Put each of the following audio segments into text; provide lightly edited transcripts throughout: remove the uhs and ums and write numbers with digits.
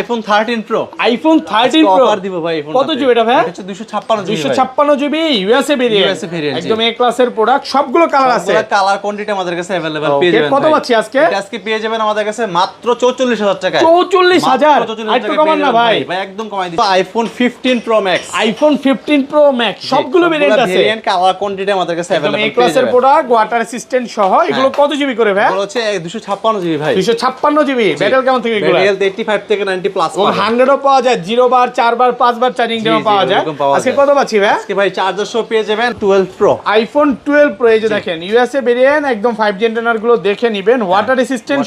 IPhone 13 pro. IPhone 13 pro offer দিব ভাই। কত জিবি এটা ভাই? এটা হচ্ছে 256 জিবি। 256 GB USA variant. একদম এ ক্লাসের প্রোডাক্ট, সবগুলো কালার আছে। সবগুলো কালার কোয়ান্টিটি আমাদের কাছে अवेलेबल পেয়ে যাবেন। কত পাচ্ছি আজকে? এটা আজকে পেয়ে যাবেন আমাদের কাছে মাত্র 44000 টাকায়। 44000 একটু কমান না ভাই? ভাই একদম কমাই দিচ্ছি। IPhone 15 pro max. IPhone 15 pro max সবগুলো ভেরিয়েন্ট আছে। ভেরিয়েন্ট কালার কোয়ান্টিটি আমাদের কাছে अवेलेबल এই ক্লাসের প্রোডাক্ট, ওয়াটার অ্যাসিস্ট্যান্ট সহ। এগুলো কত জিবি করে ভাই? এগুলো হচ্ছে 256 জিবি ভাই। 256 জিবি। ব্যাটারি কেমন থেকে এগুলো? ব্যাটারি 85 থেকে 90 প্লাস ও 100 ও পাওয়া যায়, 0 বার 4 বার 5 বার চার্জিং দেওয়া পাওয়া যায়। আজকে কত পাচ্ছি ভাই? আজকে ভাই চার্জার সহ পেয়ে যাবেন 12 প্রো। IPhone 12 pro. এই যে দেখেন ইউএসএ ভেরিয়েন্ট, একদম 5G অ্যান্টেনার গুলো দেখে নেবেন, ওয়াটার রেসিস্ট্যান্ট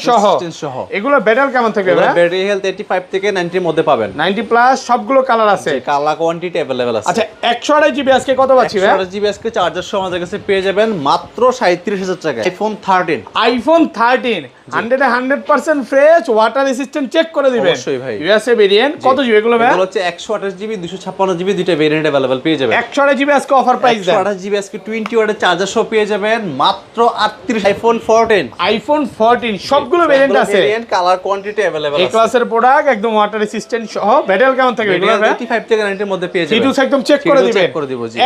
সহ। এগুলো ব্যাটারি কেমন থাকবে ভাই? ব্যাটারি হেলথ 85 থেকে 90 এর মধ্যে পাবেন। 90 প্লাস, সবগুলো কালার আছে। কালার কোয়ান্টিটি अवेलेबल আছে। আচ্ছা 128 জিবি আজকে কত পাচ্ছি ভাই? 128 জিবি আজকে চার্জার সহ আমাদের কাছে পেয়ে যাবেন মাত্র 37000 টাকায়। IPhone 13। IPhone 13 100% fresh, water resistant check করে দিবেন। অবশ্যই ভাই। ইউএসএ ভেরিয়েন্ট কত জিবি এগুলো ভাই? এগুলো হচ্ছে 128 জিবি 256 জিবি দুইটা ভেরিয়েন্ট अवेलेबल পেয়ে যাবেন। 128 জিবি আজকে অফার প্রাইস দেন। 128 জিবি আজকে 20 ওয়াটের চার্জার সহ পেয়ে যাবেন মাত্র 38। আইফোন 14। আইফোন 14 সবগুলো ভেরিয়েন্ট আছে। ভেরিয়েন্ট কালার কোয়ান্টিটি अवेलेबल আছে। এই ক্লাসের প্রোডাক্ট, একদম ওয়াটার রেসিস্ট্যান্ট সহ। ব্যাটারি কেমন থাকবে এগুলো ভাই? 85 থেকে 90 এর মধ্যে পেয়ে যাবেন। সিটুস একদম চেক করে দিবেন।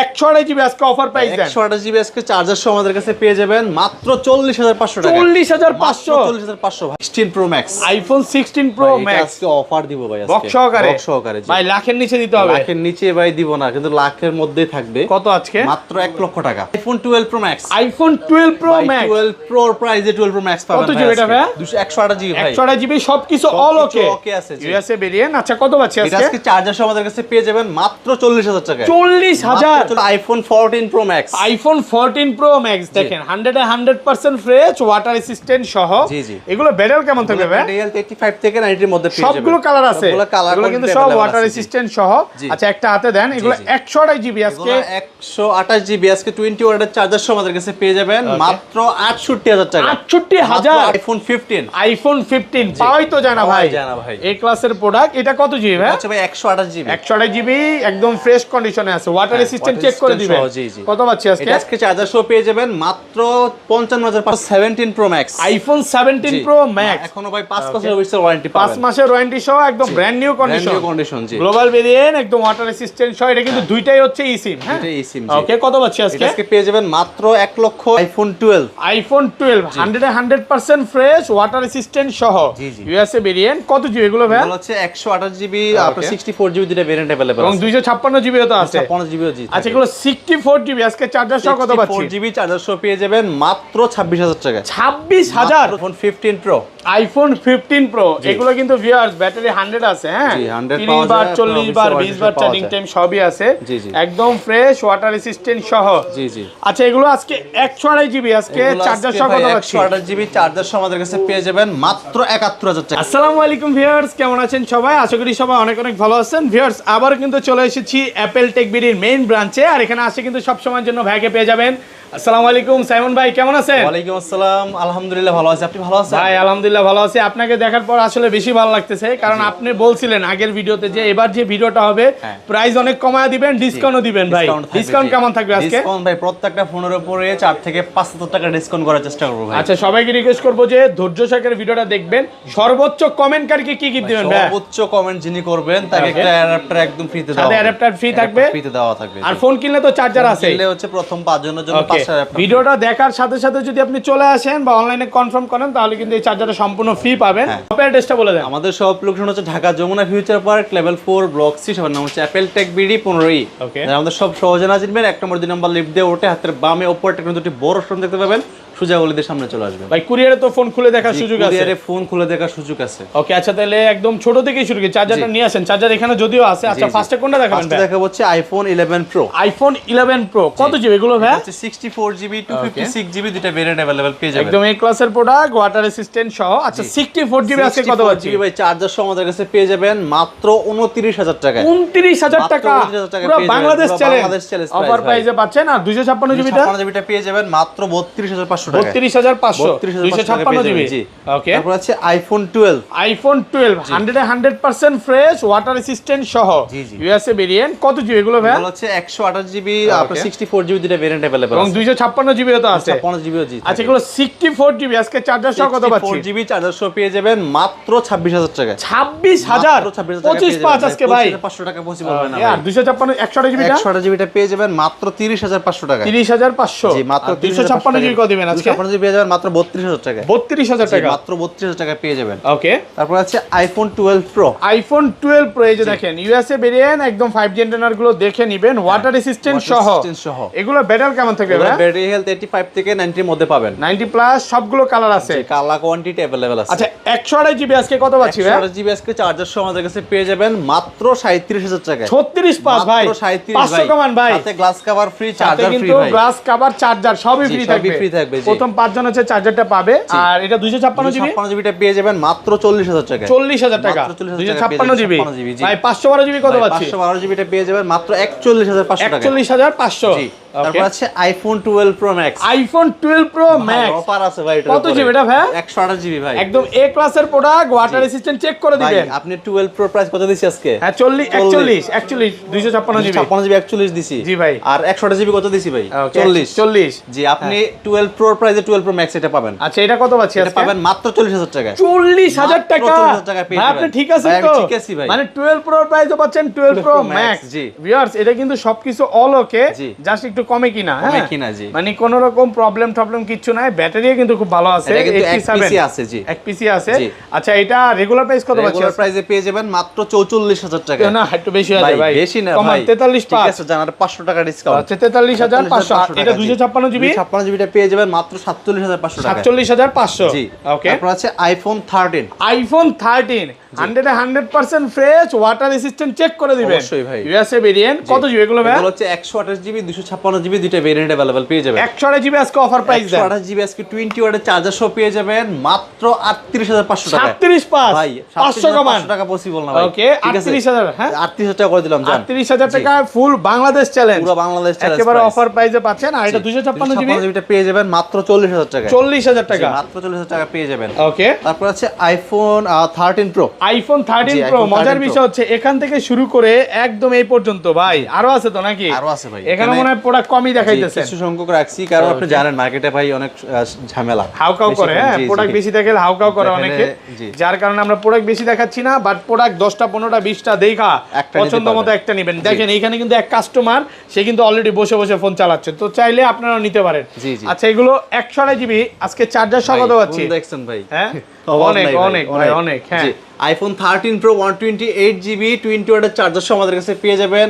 128 জিবি আজকে অফার প্রাইস দেন। 128 জিবি আজকে চার্জার সহ আমাদের কাছে পেয়ে যাবেন মাত্র 40500 টাকা। 40500 40500 ভাই। 16 pro max. IPhone 16 pro max আজকে অফার দিব ভাই আজকে। বক্স সহকারে। বক্স সহকারে ভাই লাখের নিচে দিতে হবে। লাখের নিচে ভাই দিব না, কিন্তু লাখের মধ্যেই থাকবে। কত আজকে? মাত্র 1 লক্ষ টাকা। IPhone 12 pro max. IPhone 12 pro max. 12 pro প্রাইসে 12 প্রো ম্যাক্স পাবেন। কত জিবি এটা ভাই? 128 জিবি ভাই। 128 জিবি সবকিছু অল ওকে। ওকে আছে জি। USA variant. আচ্ছা কত পাচ্ছি এটা আজকে? আজকে চার্জার সহ আমাদের কাছে পেয়ে যাবেন মাত্র 40000 টাকা। 40000। IPhone 14 pro max. IPhone 14 pro max দেখেন 100% ফ্রেশ, ওয়াটার রেসিস্ট্যান্ট সহ। জি জি। এগুলো ব্যাটারি কেমন থাকবে ভাই? ব্যাটারি 85 থেকে 90 এর মধ্যে পেয়ে যাবেন। সবগুলো কালার আছে। এগুলো কিন্তু সব ওয়াটার আছে, জি। রেসিস্ট্যান্ট সহ। আচ্ছা একটা হাতে দেন। এগুলো 128 জিবি আজকে। 128 জিবি আজকে 20 ওয়াটের চার্জার সহ আমাদের কাছে পেয়ে যাবেন মাত্র 68000 টাকা। 68000। আইফোন 15। আইফোন 15 পাওয়াই তো জানা ভাই। জানা ভাই। এই ক্লাসের প্রোডাক্ট। এটা কত জিবি ভাই? আচ্ছা ভাই 128 জিবি। 128 জিবি একদম ফ্রেশ কন্ডিশনে আছে, ওয়াটার রেসিস্ট্যান্ট চেক করে দিবেন। জি জি। কত পাচ্ছি আজকে? এটা আজকে চার্জার সহ পেয়ে যাবেন মাত্র 55500। 17 pro max. IPhone 17 pro max এখনো ভাই 5 বছরের ওয়ারেন্টি পাবেন। 5 মাসের ওয়ারেন্টি সহ একদম ব্র্যান্ড নিউ কন্ডিশন। কন্ডিশন জি। গ্লোবাল ভেরিয়েন্ট, একদম ওয়াটার রেসিস্ট্যান্ট সহ। এটা কিন্তু দুইটাই হচ্ছে eSIM, হ্যাঁ? এটাই eSIM। ওকে কত পাচ্ছি আজকে? আজকে পেয়ে যাবেন মাত্র 1 লক্ষ। IPhone 12। IPhone 12 100% fresh, water resistant সহ। ইউএসএ ভেরিয়েন্ট কত জিবি এগুলো ভাই? এগুলো হচ্ছে 128 জিবি আপনার 64 জিবি দুটো ভেরিয়েন্ট अवेलेबल এবং আছে। 256 জিবিও তো আছে। 56 জিবিও জি। আচ্ছা এগুলো 64 জিবি আজকে চার্জার সহ কত পাচ্ছি? 4 জিবি চার্জার সহ পেয়ে যাবেন মাত্র 26000 টাকা। 26000। IPhone 15 pro. IPhone 15 pro. এগুলো কিন্তু ভিউয়ার্স ব্যাটারি 100 আছে, হ্যাঁ? জি 100 30 পাওয়া বার যায়, 40 বার 20 বার চার্জিং টাইম সবই আছে। জি জি। একদম ফ্রেশ, ওয়াটার রেসিস্ট্যান্ট সহ। জি জি। আচ্ছা এগুলো আজকে 128 জিবি আজকে চার্জার সহ কত পাচ্ছি? 128 জিবি চার্জার সহ আমাদের কাছে পেয়ে যাবেন মাত্র 71000 টাকা। আসসালামু আলাইকুম ভিউয়ার্স, কেমন আছেন সবাই? আশা করি সবাই অনেক অনেক ভালো আছেন। ভিউয়ার্স আবার কিন্তু চলে এসেছি অ্যাপেল টেক বিডির মেইন ব্রাঞ্চে, আর এখানে আসে কিন্তু সব সময়ের জন্য ভাইকে পেয়ে যাবেন। আসসালামু আলাইকুম সাইমন ভাই, কেমন আছেন? ওয়ালাইকুম আসসালাম, আলহামদুলিল্লাহ ভালো আছি। আপনি ভালো আছেন? ভাই আলহামদুলিল্লাহ ভালো আছি। আপনাকে দেখার পর আসলে বেশি ভালো লাগতেছে, কারণ আপনি বলছিলেন আগের ভিডিওতে যে এবার যে ভিডিওটা হবে প্রাইস অনেক কমায় দিবেন, ডিসকাউন্টও দিবেন। ভাই ডিসকাউন্ট কেমন থাকবে আজকে? ডিসকাউন্ট ভাই প্রত্যেকটা ফোনের উপরে 4 থেকে 5000 টাকা ডিসকাউন্ট করার চেষ্টা করব ভাই। আচ্ছা সবাইকে রিকোয়েস্ট করব যে ধৈর্য সহকারে ভিডিওটা দেখবেন। সর্বোচ্চ কমেন্টকারীকে কি গিফট দিবেন ভাই? সর্বোচ্চ কমেন্ট যিনি করবেন তাকে একটা অ্যাডাপ্টার একদম ফ্রিতে দেওয়া হবে। অ্যাডাপ্টার ফ্রি থাকবে, ফ্রিতে দেওয়া থাকবে। আর ফোন কিনলে তো চার্জার আছে। কিনলে হচ্ছে প্রথম 5 জনের জন্য 5টা অ্যাডাপ্টার। ভিডিওটা দেখার সাথে সাথে যদি আপনি চলে আসেন বা অনলাইনে কনফার্ম করেন তাহলে কিন্তু এই চার্জারটা সম্পূর্ণ ফ্রি পাবেন। শপের অ্যাড্রেসটা বলে দেন। আমাদের সব লোকেশন হচ্ছে Dhaka Jamuna future park level 4 block C. সবার নাম হচ্ছে অ্যাপেল টেক বিডি 15ই। ওকে, আমাদের সব সহজে না চিনবেন 1 নম্বর 2 নম্বর লিফট দিয়ে ওঠে হাতের বামে উপরে একটা দুটি বড় স্টোন দেখতে পাবেন, সোজা গলিদের সামনে চলে আসবেন। ভাই কুরিয়ারে তো ফোন খুলে দেখার সুযোগ আছে। কুরিয়ারে ফোন খুলে দেখার সুযোগ আছে। ওকে আচ্ছা তাহলে একদম ছোট থেকেই শুরু করি, চার্জারটা নিয়ে আসেন। চার্জার এখানে যদিও আছে। আচ্ছা ফার্স্টে কোনটা দেখাবেন ভাই? দেখাবো হচ্ছে আইফোন 11 প্রো। আইফোন 11 প্রো কত জিবি এগুলো ভাই? হচ্ছে 64 জিবি 256 জিবি দুটো ভেরিয়েন্ট अवेलेबल পেয়ে যাবেন। একদম এই ক্লাসের প্রোডাক্ট, ওয়াটার রেসিস্ট্যান্ট সহ। আচ্ছা 64 জিবি আজকে কত পাচ্ছি? ভাই চার্জার সহ আমাদের কাছে পেয়ে যাবেন মাত্র 29000 টাকা। 29000 টাকা পুরো বাংলাদেশ চ্যালেঞ্জ অফার প্রাইসে পাচ্ছেন। আর 256 জিবিটা 256 জিবিটা পেয়ে যাবেন মাত্র 32500 টাকা। 32,500 256 জিবি। ওকে, তারপর আছে iPhone 12। IPhone 12 100% fresh water resistant সহ ইউএসএ ভেরিয়েন্ট। কত জিবি এগুলো ভাই? এগুলো হচ্ছে 128 জিবি, আপনার 64 জিবি দুটো ভেরিয়েন্ট अवेलेबल এবং আছে। 256 জিবিও তো আছে। 56 জিবিও জি। আচ্ছা, এগুলো 64 জিবি আজকে চার্জার সহ কত পাচ্ছি? 4 জিবি চার্জার সহ পেয়ে যাবেন মাত্র 26,000 টাকা। 26,000 25,500 আজকে ভাই। 500 টাকা পসিবল হয় না আর 256 128 জিবিটা 128 জিবিটা পেয়ে যাবেন মাত্র 30,500 টাকা। 30,500 জি, মাত্র 256 জিবি কত দিবেন আজকে? 256 জিবি পেয়ে যাবেন মাত্র 32,000 টাকা। 32,000 জি, টাকা, মাত্র 32,000 টাকা পেয়ে যাবেন। ওকে। তারপর আছে আইফোন 12 প্রো। আইফোন 12 প্রো এই যে দেখেন ইউএসএ ভেরিয়েন্ট, একদম 5G অ্যান্টেনার গুলো দেখে নেবেন, ওয়াটার রেসিস্ট্যান্ট সহ। এগুলো ব্যাটারি কেমন থাকবে ভাই? ব্যাটারি হেলথ 85 থেকে 90 এর মধ্যে পাবেন। 90 প্লাস, সবগুলো কালার আছে। কালার কোয়ান্টিটি अवेलेबल আছে। আচ্ছা, 128 জিবি আজকে কত পাচ্ছি ভাই? 128 জিবি আজকে চার্জার সহ আমাদের কাছে পেয়ে যাবেন মাত্র 37,000 টাকা। 36 পাস ভাই, 500 কমান ভাই। সাথে গ্লাস কভার ফ্রি, সাথে চার্জার ফ্রি কিন্তু ভাই। গ্লাস কভার, চার্জার সবই জি, ফ্রি সবই free থাকবে, থাকবে। জি। প্রথম 5 জন হচ্ছে চার্জারটা পাবে। আর এটা 256 জিবি, 56 জিবিটা পেয়ে যাবেন মাত্র 40,000 টাকা। 40,000 টাকা। মাত্র 40,000 256 জিবি 56 জিবি, জি। ভাই। 512 জিবি কত পাচ্ছি? 512 জিবিটা পেয়ে যাবেন মাত্র 41,500 টাকা। 41,500। জি। তারপর আছে iPhone 12 pro max. IPhone 12 pro max offer আছে ভাই। কত জিবি এটা ভাই? 128 জিবি ভাই। একদম এ ক্লাসের প্রোডাক্ট, ওয়াটার রেসিস্ট্যান্ট চেক করে ভাই দিবেন। আপনি 12 প্রো প্রাইস কত দিছি আজকে? হ্যাঁ 41 256 জিবি। 56 জিবি 41 দিছি। জি ভাই। আর 128 জিবি কত দিছি ভাই? 40। জি, আপনি 12 প্রো প্রাইসে 12 প্রো ম্যাক্স এটা পাবেন। আচ্ছা, এটা কত পাচ্ছি এটা আজকে? পাবেন মাত্র 40,000 টাকা। 40,000 টাকা। 40,000 টাকা পেয়ে ভাই, যাবেন। আপনি ঠিক আছেন ভাই, আমি তো? ঠিক আছি ভাই। মানে 12 প্রো প্রাইসও পাচ্ছেন 12 প্রো 12 Pro Max, ম্যাক্স। জি। ভিউয়ার্স, এটা কিন্তু সবকিছু অল ওকে, জি। জাস্ট একটু কমে কিনা। কমে হ্যাঁ কিনা, জি। মানে কোনো রকম প্রবলেম কিচ্ছু নাই, ব্যাটারিও কিন্তু খুব ভালো আছে। এটা কিন্তু 87 এক পিসি আছে, জি। এক পিসি আছে। জি। আচ্ছা, এটা রেগুলার প্রাইস কত পাচ্ছি? রেগুলার প্রাইসে পেয়ে যাবেন মাত্র 44,000 টাকা। না, একটু বেশি হয়ে যায় ভাই। বেশি না কমান, ভাই। 43 ঠিক আছে, জানার 500 টাকা ডিসকাউন্ট। আচ্ছা, 43,500। এটা 256 জিবি, 256 জিবিটা পেয়ে যাবেন মাত্র 47,500 টাকা। 47,500। জি। ওকে। তারপর আছে iPhone 13। IPhone 13 100% fresh, water resistant check করে দিবেন। অবশ্যই ভাই। ইউএসএ ভেরিয়েন্ট কত জিবি এগুলো ভাই? এগুলো হচ্ছে 128 জিবি 256 জিবি দুইটা ভেরিয়েন্ট अवेलेबल পেয়ে যাবেন। 128 জিবি আজকে অফার প্রাইস দেন। 128 জিবি আজকে 20 ওয়াটের চার্জার সহ পেয়ে যাবেন মাত্র 38,500 টাকা। 37 পাস ভাই 500 কমান। 500 টাকা পসিবল না ভাই। ওকে, 38,000। হ্যাঁ, 38,000 টাকা করে দিলাম জান। 38,000 টাকা ফুল বাংলাদেশ চ্যালেঞ্জ, পুরো বাংলাদেশ চ্যালেঞ্জ একেবারে অফার প্রাইসে পাচ্ছেন। আর এটা 256 জিবি, 256 জিবিটা পেয়ে যাবেন মাত্র 40,000 টাকা। 40,000 টাকা। জি, মাত্র 40,000 টাকা পেয়ে যাবেন। ওকে। তারপর আছে iPhone 13 pro. IPhone 13 pro. iPhone 13 মজার Pro। বিষয় হচ্ছে এখান থেকে শুরু করে একদম এই পর্যন্ত ভাই আরো আছে তো নাকি? আরো আছে ভাই। এখানে মনে হয় প্রোডাক্ট কমই দেখাইতেছে। কিছু সংখ্যক রাখছি কারণ আপনি জানেন মার্কেটে ভাই অনেক ঝামেলা। হাউকাউ করে, হ্যাঁ, প্রোডাক্ট বেশি দেখলে হাউকাউ করে অনেকে, জি। যার কারণে আমরা প্রোডাক্ট বেশি দেখাচ্ছি না। বাট প্রোডাক্ট 10টা 15টা 20টা দেখা একটা পছন্দ নিতে মতো পারবেন। একটা নেবেন। দেখেন এইখানে কিন্তু এক কাস্টমার, সে কিন্তু অলরেডি বসে বসে ফোন চালাচ্ছে, তো চাইলে আপনারাও নিতে পারেন। জি, জি। আচ্ছা, এগুলো 128 জিবি আজকে চার্জার সহ কত পাচ্ছি? ফোন দেখছেন ভাই। হ্যাঁ, অবাক অনেক নাই ভাই, অনেক ভাই, অনেক। হ্যাঁ, জি। আইফোন 13 প্রো 128 জিবি 20 ওয়াটের চার্জার সহ আমাদের কাছে পেয়ে যাবেন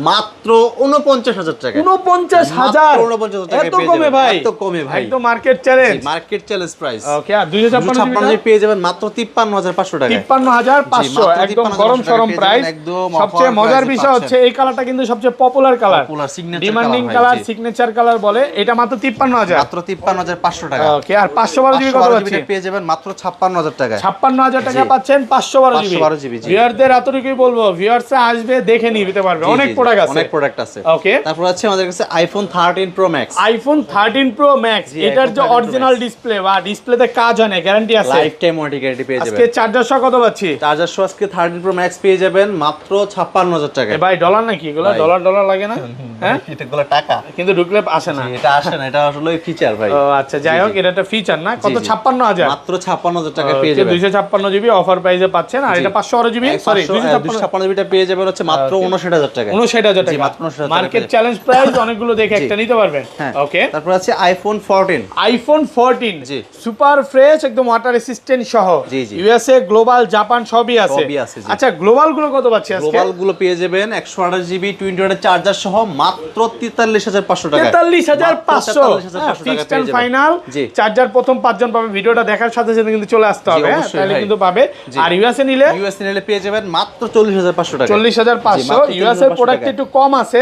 মাত্র 49,000 টাকা। 49,000 49,000 টাকা এত কমে ভাই? এত কমে ভাই। একদম market challenge. Market challenge price. Okay. আর 256 জিবি পেয়ে যাবেন মাত্র 53,500 টাকা। 53,500 জি, মাত্র একদম 53,500 গরম সরম টাকা প্রাইস। একদম সবচেয়ে offer মজার price বিষয় পাচ্ছেন। হচ্ছে এই কালারটা কিন্তু সবচেয়ে popular colour, popular signature demanding colour colour, ভাই, জি। সিগনেচার কালার বলে। এটা মাত্র 53,000। মাত্র 53,500 টাকা। ওকে। আর 512 জিবি কত 512 পাচ্ছি? জিবিটা পেয়ে যাবেন মাত্র 56,000 টাকা। 56,000 টাকা জি। পাচ্ছেন 512 জিবি। 512 জিবি, জি। ভিউয়ারদের এতটুকুই বলবো, ভিউয়ারসরা আসবে দেখে নিতে পারবে, জি, অনেক জি, জি, প্রোডাক্ট আছে। অনেক প্রোডাক্ট আছে। ওকে। তারপর আছে আমাদের কাছে iPhone 13 pro max. IPhone 13 pro max, জি, এটার iPhone যে 13 Pro অরিজিনাল Max। ডিসপ্লে বা ডিসপ্লেতে কাজ হয় না, গ্যারান্টি আছে। লাইফ টাইম ওয়ারেন্টি গ্যারান্টি পেয়ে আজকে যাবেন। চার্জার সহ কত পাচ্ছি? চার্জার সহ আজকে 13 প্রো ম্যাক্স পেয়ে যাবেন মাত্র 56,000 টাকা। এ ভাই, ডলার নাকি এগুলো? ভাই। ডলার লাগে না? হ্যাঁ, এটাগুলো টাকা। কিন্তু ঢুকলে আসে না। এটা আসে না, এটা আসলে ফিচার ভাই। ও আচ্ছা, যাই হোক, এটা একটা ফিচার না। কত? জি, জি। 56,000। মাত্র 56,000 টাকা পেয়ে যাবেন। 256 জিবি অফার প্রাইসে পাচ্ছেন। আর জি। এটা 512 জিবি, সরি 256 জিবিটা পেয়ে যাবেন হচ্ছে মাত্র 59,000 টাকা। 59,000 জি, টাকা মাত্র 59,000 টাকা মার্কেট পেয়ে চ্যালেঞ্জ প্রাইস। অনেকগুলো দেখে জি। একটা নিতে পারবেন। হ্যাঁ। ওকে। তারপর আছে আইফোন 14। আইফোন 14 জি। সুপার ফ্রেশ, একদম ওয়াটার রেসিস্ট্যান্ট সহ। জি, জি। ইউএসএ, গ্লোবাল, জাপান সবই আছে। সবই আছে, জি। আচ্ছা, গ্লোবাল গুলো কত পাচ্ছি আজকে? গ্লোবাল গুলো পেয়ে যাবেন 128 জিবি 20 ওয়াটের চার্জার সহ মাত্র 43,500 টাকা। 43,500 43,500 টাকা ফিক্সড পেয়ে এন্ড যাবেন। ফাইনাল। জি। চার্জার প্রথম 5 জন পাবে। ভিডিওটা দেখার সাথে সাথে কিন্তু চলে আসতে হবে, হ্যাঁ, অবশ্যই তাহলে ভাই। কিন্তু পাবে। জি। আর ইউএসএ নিলে ইউএস নিলে পেয়ে যাবেন মাত্র 40,500 টাকা। জি, 40,500। মাত্র ইউএস এর 40,500 প্রোডাক্ট টাকা। একটু কম আছে।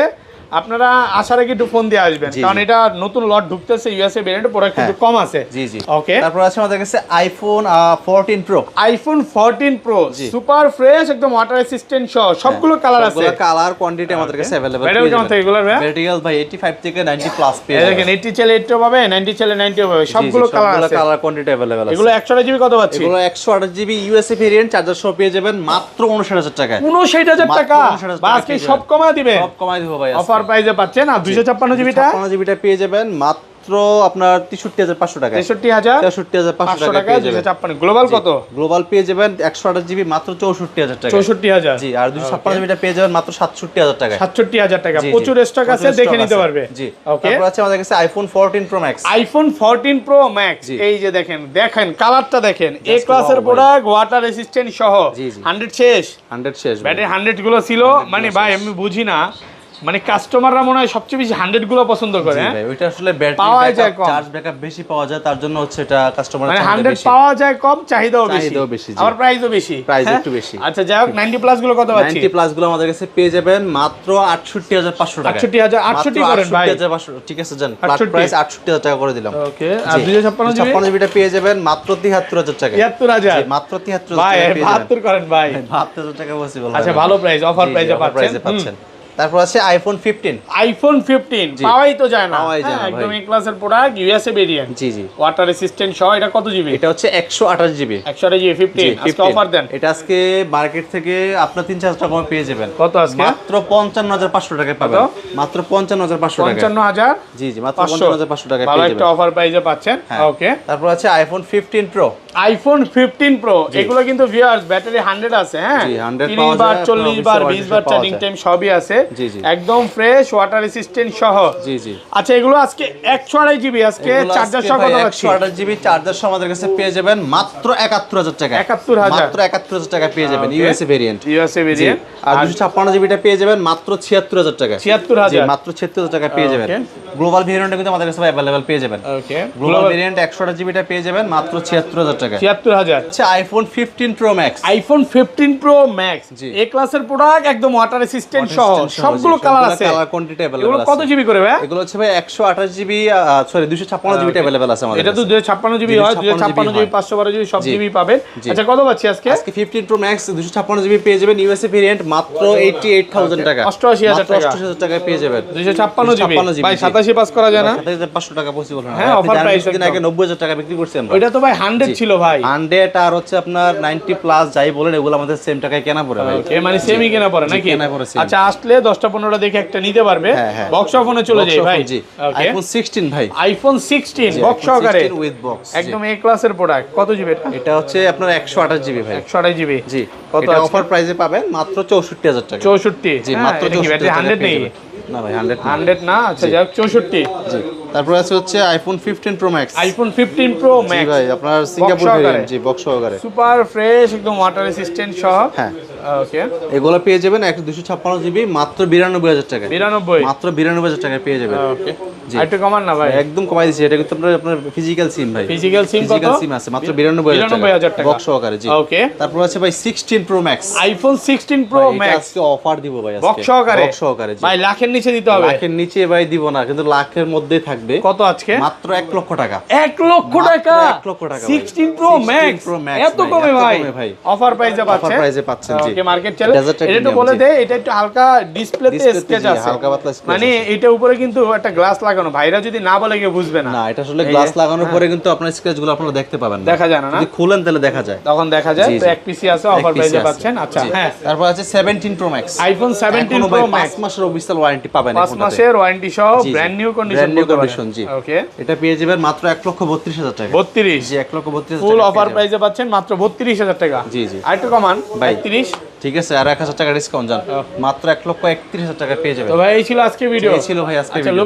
আপনারা আসার আগে একটু ফোন দিয়ে আসবেন, কারণ এটা নতুন লট ঢুকতেছে ইউএসএ ভেরিয়েন্ট, প্রোডাক্ট কিন্তু কম আছে। জি জি ওকে, তারপর আছে আমাদের কাছে iPhone 14 pro. IPhone 14 pro super fresh, একদম ওয়াটার রেসিস্ট্যান্ট সহ সবগুলো কালার আছে। সবগুলো কালার কোয়ান্টিটি আমাদের কাছে अवेलेबल। ব্যাটারি কেমন থাকে এগুলোর ভাই? ব্যাটারি ভাই 85 থেকে 90 প্লাস পেয়ে এই দেখেন 80 চলে 80 পাবে, 90 চলে 90 পাবে, সবগুলো কালার আছে। কালার কোয়ান্টিটি अवेलेबल আছে। এগুলো 128 জিবি কত পাচ্ছি? এগুলো 128 জিবি ইউএসএ ভেরিয়েন্ট চার্জার সহ পেয়ে যাবেন মাত্র 59000 টাকায়। 59000 টাকা, বাস কি সব কমায় দিবেন? সব কমায় দিব ভাই, অফার প্রাইসে পাচ্ছেন। আর 256 জিবিটা 56 জিবিটা পেয়ে যাবেন মাত্র আপনার 63500 টাকায়। 63500 টাকা পেয়ে যাবেন। 256। গ্লোবাল কত? গ্লোবাল পেয়ে যাবেন 128 জিবি মাত্র 64000 টাকা। 64000 জি, আর 256 জিবিটা পেয়ে যাবেন মাত্র 67000 টাকায়। 67000 টাকা, প্রচুর স্টক আছে, দেখে নিতে পারবে। জি, ওকে। তারপর আছে আমাদের কাছে iPhone 14 pro max. IPhone 14 pro max, এই যে দেখেন কালারটা দেখেন, এ ক্লাসের প্রোডাক্ট, ওয়াটার রেসিস্ট্যান্ট সহ। 100 শেষ, 100 শেষ ব্যাটারি 100 গুলো ছিল, মানে ভাই আমি বুঝি না, মানে কাস্টমাররা মনে হয় সবচেয়ে বেশি 100 গুলো পছন্দ করে। হ্যাঁ ভাই, ওইটা আসলে ব্যাটারি ব্যাকআপ, চার্জ ব্যাকআপ বেশি পাওয়া যায়, তার জন্য হচ্ছে এটা কাস্টমার মানে 100 পাওয়া যায় কম, চাহিদাও বেশি, আর প্রাইসও বেশি, প্রাইস একটু বেশি। আচ্ছা যাই হোক, 90 প্লাস গুলো কত পাচ্ছি? 90 প্লাস গুলো আমাদের কাছে পেয়ে যাবেন মাত্র 68500 টাকা। 68 করেন ভাই, 68500, ঠিক আছে জান, প্রাইস 68000 টাকা করে দিলাম। ওকে, আর 256 জিবিটা পেয়ে যাবেন মাত্র 73000 টাকা। 73000 জি, মাত্র 73000 ভাই, টাকা পেয়ে যাবেন। 72 করেন ভাই, 72000 টাকা পসিবল। আচ্ছা ভালো প্রাইস, অফার প্রাইসে পাচ্ছেন। তারপর আছে আইফোন 15। আইফোন 15 পাওয়াই তো যায় না, পাওয়াই যায় না একদম ভাই। এই ক্লাসের প্রোডাক্ট, ইউএসএ ভেরিয়েন্ট। জি জি, ওয়াটার রেসিস্ট্যান্ট সহ। এটা কত জিবি? এটা হচ্ছে 128 জিবি। 128 জিবি 15, আজকে অফার দেন। এটা আজকে মার্কেট থেকে আপনার 3-4 টাকা কমে পেয়ে যাবেন। কত আজকে? মাত্র 55500 টাকায় পাবেন। মাত্র 55500 টাকা। 55000। জি জি, মাত্র 55500 টাকায় ভালো পেয়ে একটা যাবেন। অফার প্রাইসে পাচ্ছেন। ওকে, তারপর আছে আইফোন 15 প্রো। আইফোন 15 প্রো, এগুলো কিন্তু ভিউয়ার্স ব্যাটারি 100 আছে। হ্যাঁ, জি, 100 30 পাওয়া বার যায়, 40 বার 20 বার চার্জিং টাইম সবই আছে। জি জি, একদম ফ্রেশ, ওয়াটার রেসিস্ট্যান্ট সহ। জি জি। আচ্ছা, এগুলো আজকে 128 জিবি, আজকে চার্জার সহ কত পাচ্ছি? 128 জিবি চার্জার সহ আমাদের কাছে পেয়ে যাবেন মাত্র 71000 টাকা। 71000, মাত্র 71000 টাকা পেয়ে যাবেন ইউএসএ ভেরিয়েন্ট। USA variant. আর 256 জিবিটা পেয়ে যাবেন মাত্র 76000 টাকা। 76000, জি, মাত্র 76000 টাকা পেয়ে যাবেন। গ্লোবাল ভেরিয়েন্টটা কিন্তু আমাদের কাছে अवेलेबल পেয়ে যাবেন। ওকে, গ্লোবাল ভেরিয়েন্ট 128 জিবিটা পেয়ে যাবেন মাত্র 76000 টাকা। 76000। আচ্ছা, iPhone 15 pro max. IPhone 15 pro max, এই ক্লাসের প্রোডাক্ট, একদম ওয়াটার রেসিস্ট্যান্ট সহ, সবগুলো কালার আছে। কালার কোয়ান্টিটি अवेलेबल এগুলো আছে। কত জিবি করে ভাই? এগুলো হচ্ছে ভাই 128 জিবি, সরি 256 জিবিটা अवेलेबल আছে আমাদের। এটা তো 256 জিবি হয়, 256 জিবি 512 জিবি সব জিবি পাবেন। আচ্ছা, কত পাচ্ছি আজকে? আজকে 15 প্রো ম্যাক্স 256 জিবি পেয়ে যাবেন ইউএসএ ভেরিয়েন্ট মাত্র 88000 টাকা। 88000 টাকা। 88000 টাকায় পেয়ে যাবেন 256 জিবি। ভাই 87 পাস করা যায় না? 7500 টাকা পসিবল হয় না। হ্যাঁ, অফার প্রাইস দিন আগে 90000 টাকা বিক্রি করছি আমরা। ওইটা তো ভাই 100 ছিল ভাই। 100 আর হচ্ছে আপনার 90 প্লাস যাই বলেন, এগুলো আমাদের সেম টাকায় কেনা পড়ে ভাই। ওকে, মানে সেমই কেনা পড়ে নাকি? কেনা পড়ে same। আচ্ছা, আসলে 10টা 15টা দেখে একটা নিতে পারবে। হ্যাঁ। বক্স অফনে চলে যাই ভাই। জি, ওকে, আইফোন 16 ভাই। আইফোন 16 বক্স সহকারে উইথ বক্স, একদম এই ক্লাসের প্রোডাক্ট। কত জিবি এটা? এটা হচ্ছে আপনার 128 জিবি ভাই। 128 জিবি। জি, কত এটা আছে? অফার প্রাইসে পাবেন মাত্র 64000 টাকা। 64। জি, মাত্র 64 100 নেই না ভাই, 100 না। 100 না। আচ্ছা, যাক 64। জি, তারপর আছে হচ্ছে iPhone 15 pro max. IPhone 15 pro জি ম্যাক্স ভাই, আপনার সিঙ্গাপুর ভেরিয়েন্ট। জি, বক্স সহকারে সুপার ফ্রেশ, একদম ওয়াটার রেসিস্ট্যান্ট সহ। হ্যাঁ, ওকে, এগুলো পেয়ে যাবেন 256 জিবি মাত্র 92000 টাকা। 92 মাত্র 92000 টাকা পেয়ে যাবেন। ওকে, জি, একটু কমান না ভাই? একদম কমাই দিয়েছি। এটা কিন্তু আপনার ফিজিক্যাল সিম ভাই। ফিজিক্যাল সিম কত? ফিজিক্যাল সিম আছে মাত্র 92000 টাকা বক্স সহকারে। জি, ওকে। তারপর আছে ভাই 16 pro max. IPhone 16 pro max আজকে অফার দিব ভাই আজকে। বক্স সহকারে? বক্স সহকারে। জি ভাই লাখের নিচে দিতে হবে। লাখের নিচে ভাই দিব না, কিন্তু লাখের মধ্যেই থাকবে। কত আজকে? মাত্র 1 লক্ষ টাকা। 1 লক্ষ টাকা? 1 লক্ষ টাকা। 16 প্রো ম্যাক্স এত কমে ভাই? অফার প্রাইসে পাচ্ছেন? অফার প্রাইসে পাচ্ছেন। জি, ওকে, মার্কেট চ্যালেঞ্জ। এটা একটু বলে দে, এটা একটু হালকা ডিসপ্লেতে স্কেচ আছে, হালকা পাতলা স্কেচ মানে এটা উপরে কিন্তু একটা গ্লাস লাগানো, ভাইরা যদি না বলে কেউ বুঝবে না। না, এটা আসলে গ্লাস লাগানোর পরে কিন্তু আপনার স্কেচগুলো আপনারা দেখতে পাবেন না। দেখা যায় না, যদি খুলেন তাহলে দেখা যায়। তখন দেখা যায়। তো এক পিসি আছে, অফার প্রাইসে পাচ্ছেন। আচ্ছা, হ্যাঁ। তারপর আছে 17 pro max. IPhone 17 pro max 5 মাসের অফিশিয়াল ওয়ারেন্টি পাবেন। 5 মাসের ওয়ারেন্টি সহ, ব্র্যান্ড নিউ কন্ডিশন। জি, ওকে, এটা পেয়ে যাবেন মাত্র 1,32,000 টাকা। 32? জি, 1,32,000 টাকা ফুল অফার প্রাইসে পাচ্ছেন মাত্র 32000 টাকা। জি জি, আর একটু কমান ভাই, 30। ঠিক আছে, আর 1000 টাকা ডিসকাউন্ট যান, মাত্র 1,31,000 টাকা পেয়ে যাবেন। তো ভাই এই ছিল আজকে ভিডিও। এই ছিল ভাই আজকে আচ্ছা, ভিডিও।